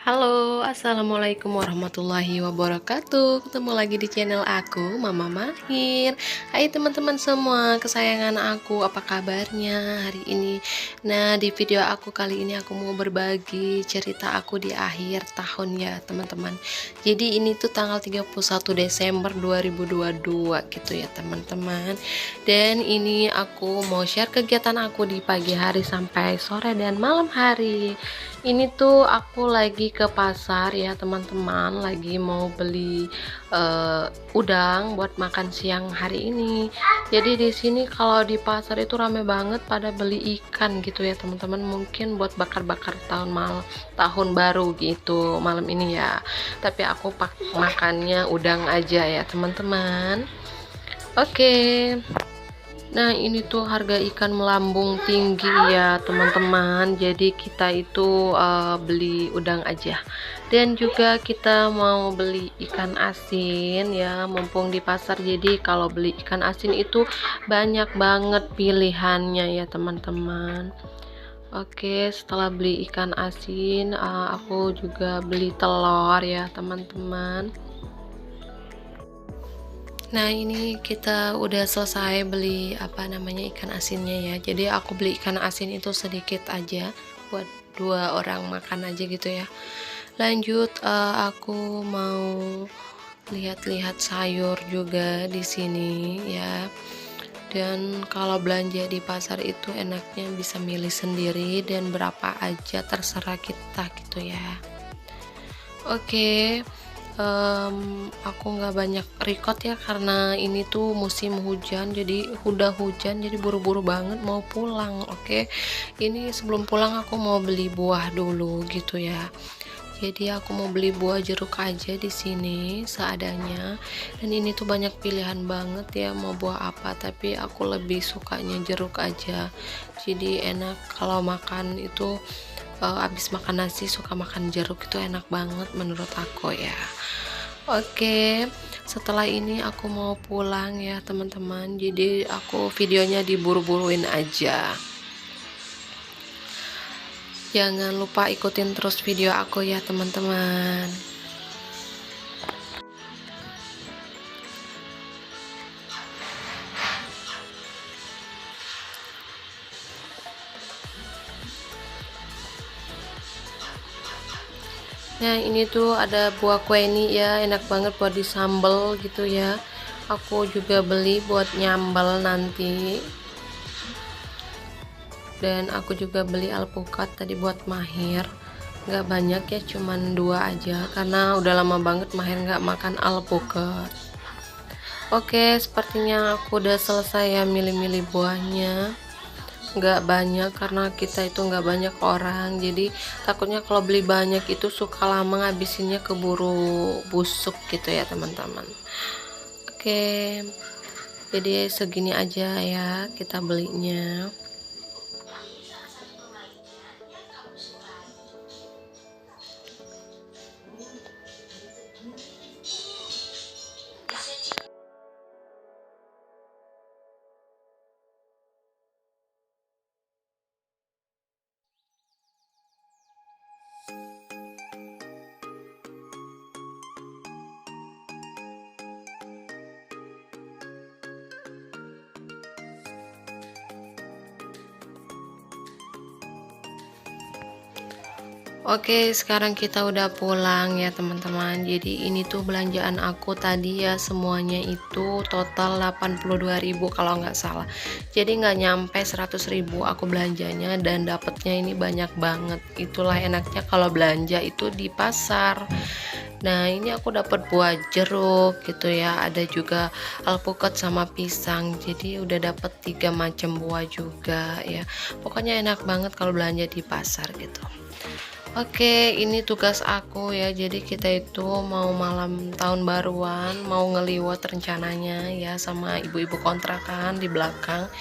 Halo, assalamualaikum warahmatullahi wabarakatuh. Ketemu lagi di channel aku, Mama Mahir. Hai teman-teman semua, kesayangan aku, apa kabarnya hari ini? Nah, di video aku kali ini aku mau berbagi cerita aku di akhir tahun ya, teman-teman. Jadi ini tuh tanggal 31 Desember 2022 gitu ya, teman-teman. Dan ini aku mau share kegiatan aku di pagi hari sampai sore dan malam hari. Ini tuh aku lagi ke pasar ya teman-teman, lagi mau beli udang buat makan siang hari ini. Jadi di sini kalau di pasar itu rame banget pada beli ikan gitu ya teman-teman, mungkin buat bakar-bakar tahun baru gitu malam ini ya. Tapi aku makannya udang aja ya teman-teman. Oke. Nah, ini tuh harga ikan melambung tinggi ya, teman-teman. Jadi kita itu beli udang aja. Dan juga kita mau beli ikan asin ya, mumpung di pasar. Jadi kalau beli ikan asin itu banyak banget pilihannya ya, teman-teman. Oke, setelah beli ikan asin, aku juga beli telur ya, teman-teman. Nah, ini kita udah selesai beli ikan asinnya ya. Jadi aku beli ikan asin itu sedikit aja buat 2 orang makan aja gitu ya. Lanjut, aku mau lihat-lihat sayur juga di sini ya. Dan kalau belanja di pasar itu enaknya bisa milih sendiri dan berapa aja terserah kita gitu ya. Oke. Aku nggak banyak record ya karena ini tuh musim hujan, jadi udah hujan jadi buru-buru banget mau pulang. Oke, ini sebelum pulang aku mau beli buah dulu gitu ya. Jadi aku mau beli buah jeruk aja di sini seadanya, dan ini tuh banyak pilihan banget ya mau buah apa, tapi aku lebih sukanya jeruk aja. Jadi enak kalau makan itu, abis makan nasi suka makan jeruk, itu enak banget menurut aku ya. Oke, setelah ini aku mau pulang ya teman-teman, jadi aku videonya diburu-buruin aja. Jangan lupa ikutin terus video aku ya teman-teman. Nah, ini tuh ada buah kueni ya, enak banget buat disambel gitu ya. Aku juga beli buat nyambel nanti. Dan aku juga beli alpukat tadi buat Mahir. Nggak banyak ya, cuman 2 aja karena udah lama banget Mahir nggak makan alpukat. Oke, sepertinya aku udah selesai ya milih-milih buahnya. Nggak banyak karena kita itu nggak banyak orang, jadi takutnya kalau beli banyak itu suka lama ngabisinnya, keburu busuk gitu ya teman-teman. Oke, jadi segini aja ya kita belinya. Oke, sekarang kita udah pulang ya teman-teman. Jadi ini tuh belanjaan aku tadi ya, semuanya itu total 82.000 kalau nggak salah. Jadi nggak nyampe 100.000 aku belanjanya, dan dapetnya ini banyak banget. Itulah enaknya kalau belanja itu di pasar. Nah, ini aku dapat buah jeruk gitu ya, ada juga alpukat sama pisang. Jadi udah dapat 3 macam buah juga ya. Pokoknya enak banget kalau belanja di pasar gitu. Oke, ini tugas aku ya. Jadi kita itu mau malam tahun baruan, mau ngeliwat rencananya ya sama ibu-ibu kontrakan di belakang.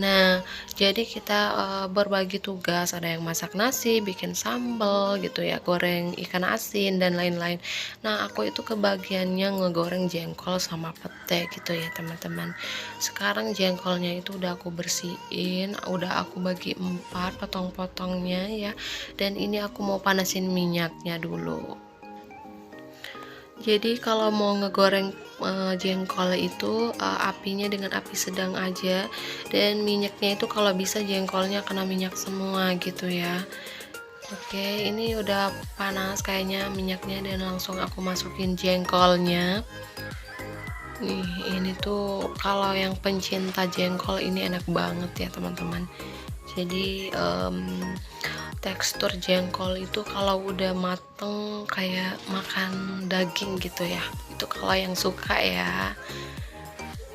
Nah, jadi kita berbagi tugas, ada yang masak nasi, bikin sambal gitu ya, goreng ikan asin dan lain-lain. Nah, aku itu kebagiannya ngegoreng jengkol sama pete gitu ya, teman-teman. Sekarang jengkolnya itu udah aku bersihin, udah aku bagi 4 potong-potongnya ya. Dan ini aku mau panasin minyaknya dulu. Jadi kalau mau ngegoreng jengkol itu apinya dengan api sedang aja, dan minyaknya itu kalau bisa jengkolnya kena minyak semua gitu ya. Oke, ini udah panas kayaknya minyaknya, dan langsung aku masukin jengkolnya. Nih, ini tuh kalau yang pencinta jengkol ini enak banget ya teman-teman. Jadi tekstur jengkol itu kalau udah mateng kayak makan daging gitu ya. Itu kalau yang suka ya.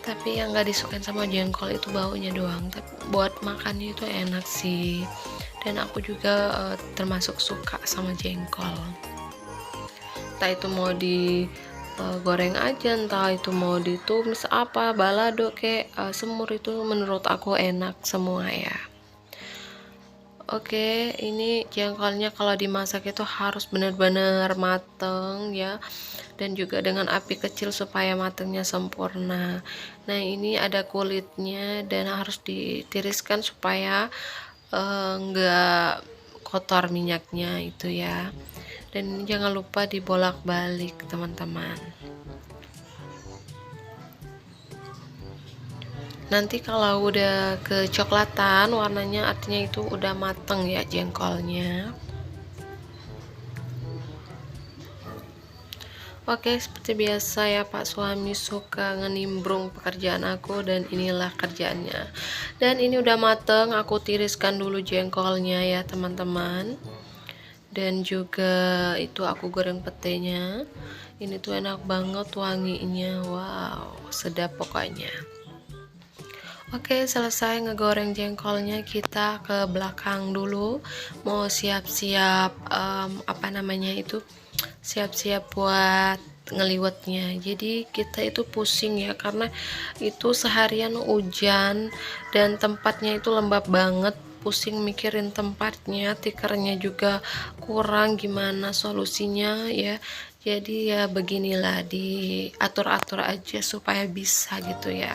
Tapi yang nggak disukain sama jengkol itu baunya doang. Tapi buat makannya itu enak sih. Dan aku juga termasuk suka sama jengkol. Entah itu mau di goreng aja, entah itu mau ditumis apa, balado kayak semur, itu menurut aku enak semua ya. Oke, ini jengkolnya kalau dimasak itu harus benar-benar mateng ya, dan juga dengan api kecil supaya matangnya sempurna. Nah, ini ada kulitnya dan harus ditiriskan supaya enggak kotor minyaknya itu ya. Dan jangan lupa dibolak-balik teman-teman. Nanti kalau udah kecoklatan warnanya artinya itu udah mateng ya jengkolnya. Oke, seperti biasa ya, Pak suami suka ngenimbrung pekerjaan aku, dan inilah kerjaannya. Dan ini udah mateng, aku tiriskan dulu jengkolnya ya teman-teman. Dan juga itu aku goreng petenya. Ini tuh enak banget wanginya, wow, sedap pokoknya. Oke, selesai ngegoreng jengkolnya, kita ke belakang dulu mau siap-siap apa namanya itu, siap-siap buat ngeliwetnya. Jadi kita itu pusing ya, karena itu seharian hujan dan tempatnya itu lembab banget, pusing mikirin tempatnya, tikernya juga kurang, gimana solusinya ya. Jadi ya beginilah, diatur-atur aja supaya bisa gitu ya,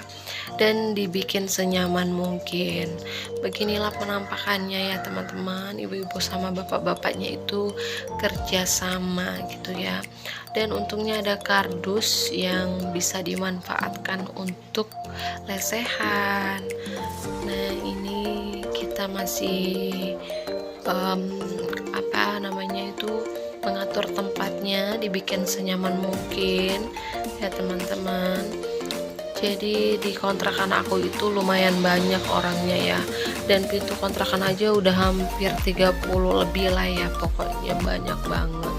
dan dibikin senyaman mungkin. Beginilah penampakannya ya teman-teman, ibu-ibu sama bapak-bapaknya itu kerja sama gitu ya. Dan untungnya ada kardus yang bisa dimanfaatkan untuk lesehan. Nah, ini kita masih apa namanya itu, mengatur tempatnya, dibikin senyaman mungkin ya teman-teman. Jadi di kontrakan aku itu lumayan banyak orangnya ya, dan pintu kontrakan aja udah hampir 30 lebih lah ya, pokoknya banyak banget.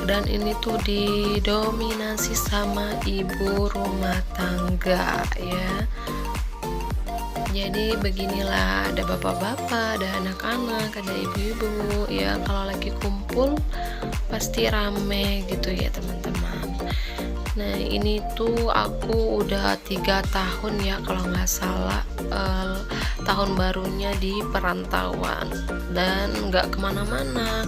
Dan ini tuh didominasi sama ibu rumah tangga ya. Jadi beginilah, ada bapak-bapak, ada anak-anak, ada ibu-ibu ya. Kalau lagi kumpul pasti rame gitu ya teman-teman. Nah, ini tuh aku udah 3 tahun ya kalau nggak salah, tahun barunya di perantauan, dan nggak kemana-mana,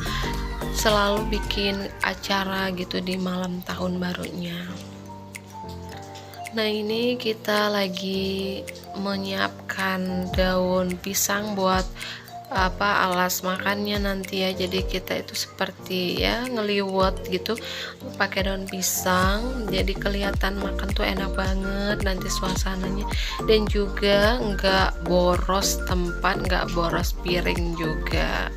selalu bikin acara gitu di malam tahun barunya. Nah, ini kita lagi menyiapkan daun pisang buat apa, alas makannya nanti ya. Jadi kita itu seperti ya ngeliwet gitu pakai daun pisang, jadi kelihatan makan tuh enak banget nanti suasananya, dan juga nggak boros tempat, nggak boros piring juga.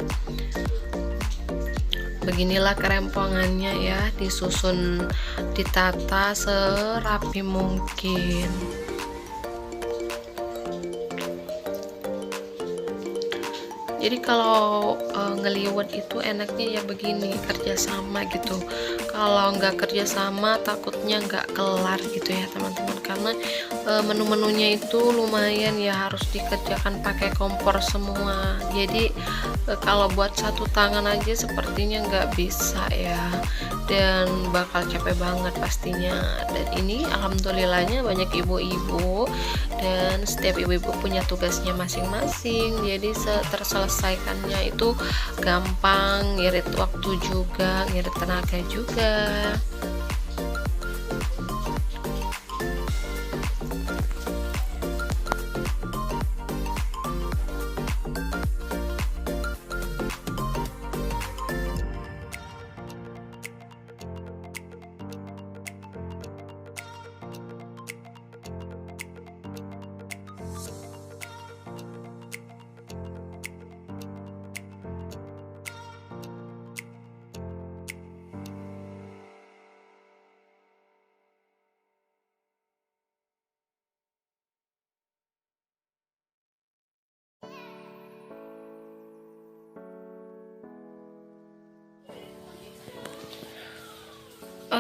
Beginilah kerempongannya ya, disusun, ditata serapi mungkin. Jadi kalau ngeliwet itu enaknya ya begini, kerjasama gitu. Kalau nggak kerjasama takutnya nggak kelar gitu ya teman-teman, karena menu-menunya itu lumayan ya, harus dikerjakan pakai kompor semua. Jadi kalau buat satu tangan aja sepertinya nggak bisa ya, dan bakal capek banget pastinya. Dan ini alhamdulillahnya banyak ibu-ibu, dan setiap ibu-ibu punya tugasnya masing-masing, jadi terselesaikannya itu gampang, ngirit waktu juga, ngirit tenaga juga.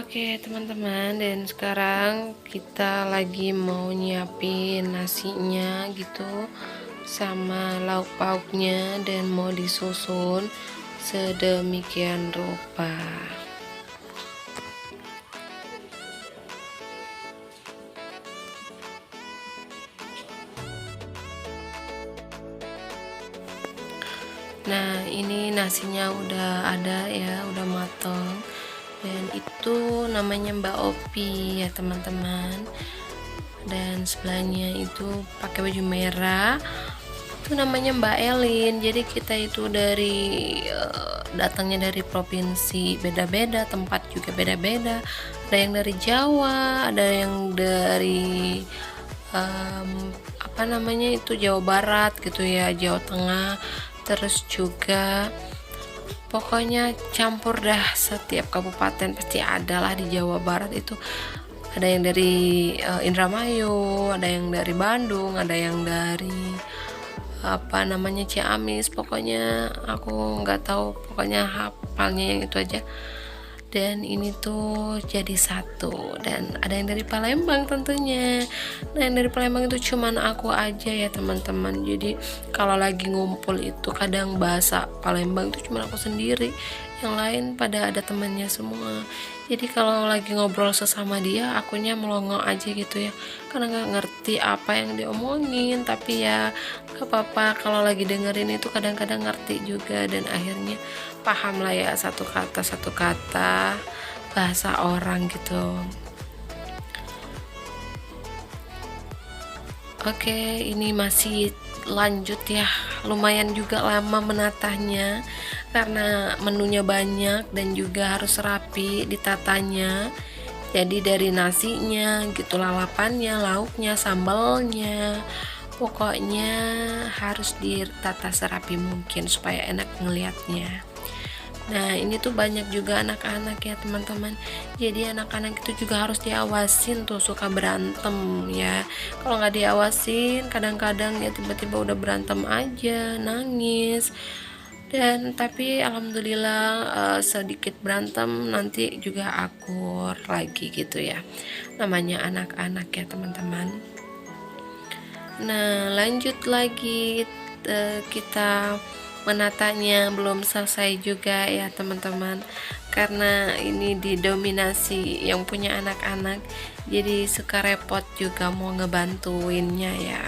Oke teman-teman, dan sekarang kita lagi mau nyiapin nasinya gitu sama lauk pauknya, dan mau disusun sedemikian rupa. Nah, ini nasinya udah ada ya, udah matang. Dan itu namanya Mbak Opi ya teman-teman. Dan sebelahnya itu pakai baju merah, itu namanya Mbak Elin. Jadi kita itu dari datangnya dari provinsi beda-beda, tempat juga beda-beda. Ada yang dari Jawa, ada yang dari apa namanya itu Jawa Barat gitu ya, Jawa Tengah, terus juga pokoknya campur dah, setiap kabupaten pasti ada lah di Jawa Barat itu. Ada yang dari Indramayu, ada yang dari Bandung, ada yang dari apa namanya Ciamis, pokoknya aku nggak tahu, pokoknya hafalnya yang itu aja. Dan ini tuh jadi satu, dan ada yang dari Palembang tentunya. Nah, yang dari Palembang itu cuman aku aja ya teman-teman. Jadi kalau lagi ngumpul itu kadang bahasa Palembang itu cuman aku sendiri, yang lain pada ada temannya semua. Jadi kalau lagi ngobrol sesama dia, akunya melongo aja gitu ya, karena nggak ngerti apa yang diomongin. Tapi ya nggak apa-apa, kalau lagi dengerin itu kadang-kadang ngerti juga, dan akhirnya paham lah ya satu kata bahasa orang gitu. Oke, ini masih lanjut ya, lumayan juga lama menatanya karena menunya banyak dan juga harus rapi ditatanya. Jadi dari nasinya gitu, lalapannya, lauknya, sambalnya, pokoknya harus ditata serapi mungkin supaya enak ngelihatnya. Nah, ini tuh banyak juga anak-anak ya teman-teman. Jadi anak-anak itu juga harus diawasin tuh, suka berantem ya. Kalau nggak diawasin, kadang-kadang ya tiba-tiba udah berantem aja, nangis. Dan tapi alhamdulillah sedikit berantem nanti juga akur lagi gitu ya. Namanya anak-anak ya teman-teman. Nah, lanjut lagi, kita menatanya belum selesai juga ya teman-teman, karena ini didominasi yang punya anak-anak, jadi suka repot juga mau ngebantuinnya ya.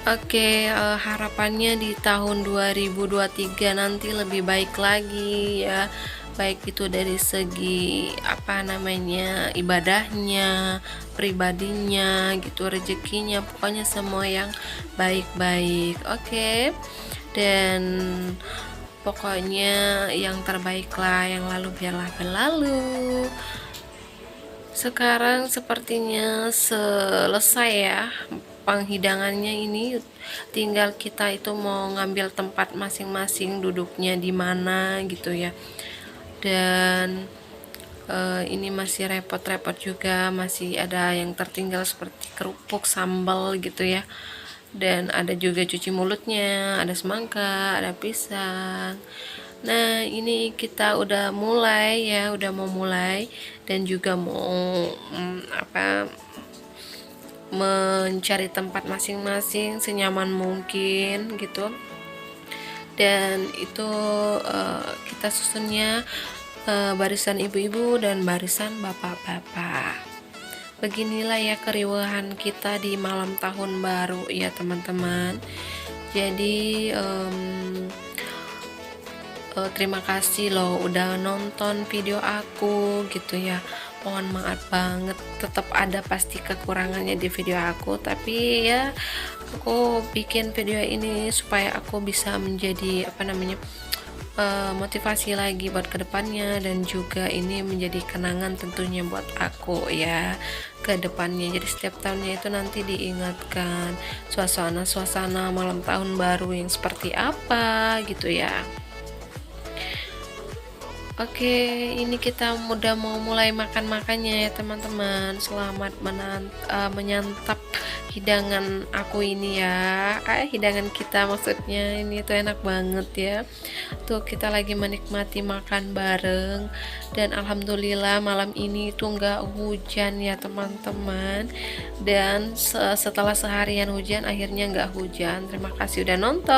Oke, harapannya di tahun 2023 nanti lebih baik lagi ya, baik itu dari segi apa namanya ibadahnya, pribadinya gitu, rezekinya, pokoknya semua yang baik-baik. Oke. Dan pokoknya yang terbaik lah, yang lalu biarlah berlalu. Sekarang sepertinya selesai ya penghidangannya, ini tinggal kita itu mau ngambil tempat masing-masing duduknya di mana gitu ya. Dan ini masih repot-repot juga, masih ada yang tertinggal seperti kerupuk, sambal gitu ya. Dan ada juga cuci mulutnya, ada semangka, ada pisang. Nah, ini kita udah mulai ya, udah mau mulai, dan juga mau mencari tempat masing-masing senyaman mungkin gitu. Dan itu kita susunnya barisan ibu-ibu dan barisan bapak-bapak. Beginilah ya keriuhan kita di malam tahun baru ya teman-teman. Jadi terima kasih loh udah nonton video aku gitu ya. Mohon maaf banget, tetap ada pasti kekurangannya di video aku, tapi ya aku bikin video ini supaya aku bisa menjadi apa namanya motivasi lagi buat kedepannya, dan juga ini menjadi kenangan tentunya buat aku ya kedepannya. Jadi setiap tahunnya itu nanti diingatkan suasana malam tahun baru yang seperti apa gitu ya. Oke, ini kita udah mau mulai makan-makannya ya teman-teman. Selamat menyantap hidangan aku ini ya, hidangan kita maksudnya, ini tuh enak banget ya. Tuh kita lagi menikmati makan bareng, dan alhamdulillah malam ini tuh nggak hujan ya teman-teman. Dan setelah seharian hujan akhirnya nggak hujan. Terima kasih udah nonton.